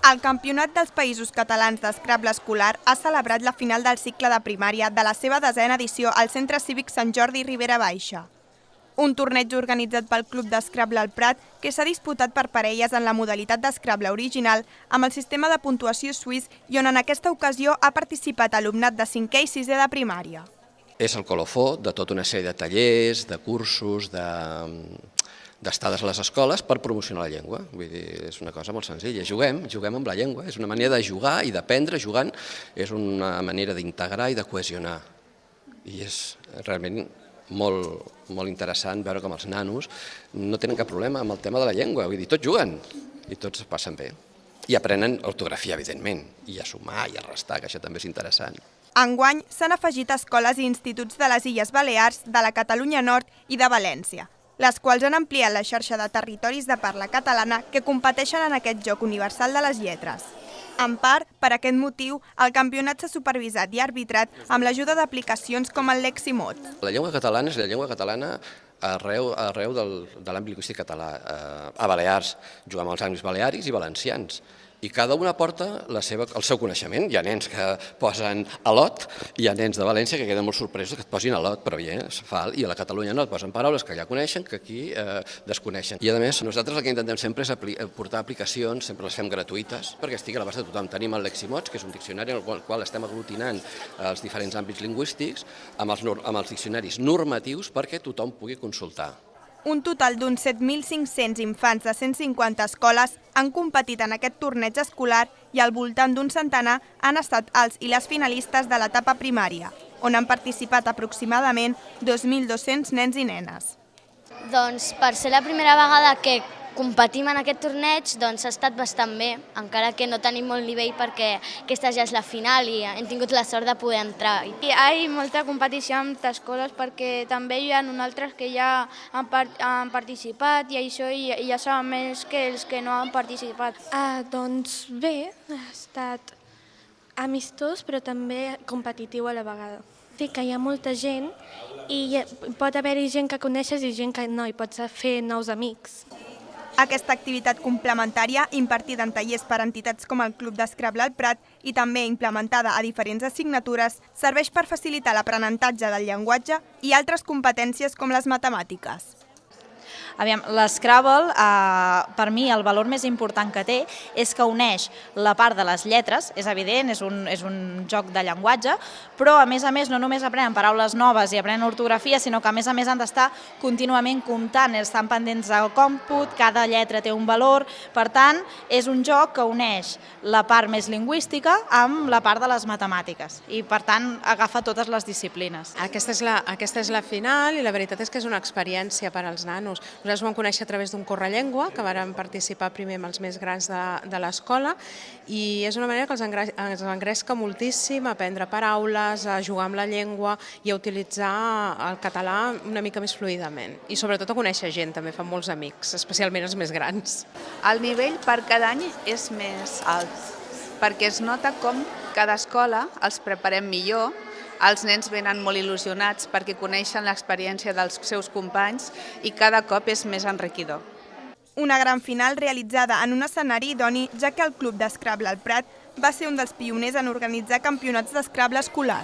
El Campionat dels Països Catalans d'Escrable Escolar ha celebrat la final del cicle de primària de la seva 10a edició al Centre Cívic Sant Jordi Ribera Baixa. Un torneig organitzat pel Club d'Escrable al Prat que s'ha disputat per parelles en la modalitat d'escrable original amb el sistema de puntuació suís i on en aquesta ocasió ha participat alumnat de 5è i 6è de primària. És el colofó de tota una sèrie de tallers, de cursos, d'estades a les escoles per promocionar la llengua. Vull dir, és una cosa molt senzilla. Juguem amb la llengua. És una manera de jugar i d'aprendre jugant. És una manera d'integrar i de cohesionar. I és realment molt interessant veure com els nanos no tenen cap problema amb el tema de la llengua. Vull dir, tots juguen i tots passen bé. I aprenen ortografia, evidentment, i a sumar i a restar, que això també és interessant. Enguany s'han afegit escoles i instituts de les Illes Balears, de la Catalunya Nord i de València, les quals han ampliat la xarxa de territoris de parla catalana que competeixen en aquest joc universal de les lletres. En part, per aquest motiu, el campionat s'ha supervisat i arbitrat amb l'ajuda d'aplicacions com el Leximot. La llengua catalana és la llengua catalana arreu de l'àmbit lingüístic català. A Balears juguem amb els àmbits balearis i valencians. I cada una porta el seu coneixement. Hi ha nens que posen alot, hi ha nens de València que queden molt sorpresos que et posin alot, però bé, es fa, i a la Catalunya no, et posen paraules que ja coneixen, que aquí desconeixen. I a més, nosaltres el que intentem sempre és portar aplicacions, sempre les fem gratuïtes, perquè estigui a l'abast de tothom. Tenim el Leximots, que és un diccionari en el qual estem aglutinant els diferents àmbits lingüístics amb els diccionaris normatius perquè tothom pugui consultar. Un total d'uns 7.500 infants de 150 escoles han competit en aquest torneig escolar i al voltant d'un centenar han estat els i les finalistes de l'etapa primària, on han participat aproximadament 2.200 nens i nenes. Doncs per ser la primera vegada que competim en aquest torneig doncs ha estat bastant bé, encara que no tenim molt nivell perquè aquesta ja és la final i hem tingut la sort de poder entrar. Hi ha molta competició amb escoles perquè també hi ha altres que ja han participat i això ja saben més que els que no han participat. Doncs bé, ha estat amistós però també competitiu a la vegada. Sí que hi ha molta gent i pot haver-hi gent que coneixes i gent que no, i pots fer nous amics. Aquesta activitat complementària, impartida en tallers per entitats com el Club d'Escrable al Prat i també implementada a diferents assignatures, serveix per facilitar l'aprenentatge del llenguatge i altres competències com les matemàtiques. L'Scrabble, per mi, el valor més important que té és que uneix la part de les lletres, és evident, és un joc de llenguatge, però a més no només aprenen paraules noves i aprenen ortografia, sinó que a més han d'estar contínuament comptant, estan pendents del còmput, cada lletra té un valor, per tant, és un joc que uneix la part més lingüística amb la part de les matemàtiques i, per tant, agafa totes les disciplines. Aquesta és la final i la veritat és que és una experiència per als nanos. Nosaltres ho vam conèixer a través d'un correllengua, que vàrem participar primer amb els més grans de l'escola, i és una manera que ens engresca moltíssim a aprendre paraules, a jugar amb la llengua i a utilitzar el català una mica més fluidament. I sobretot a conèixer gent, també fan molts amics, especialment els més grans. El nivell per cada any és més alt, perquè es nota com cada escola els preparem millor. Els nens venen molt il·lusionats perquè coneixen l'experiència dels seus companys i cada cop és més enriquidor. Una gran final realitzada en un escenari idoni, ja que el Club d'Escrable al Prat va ser un dels pioners en organitzar campionats d'escrable escolar.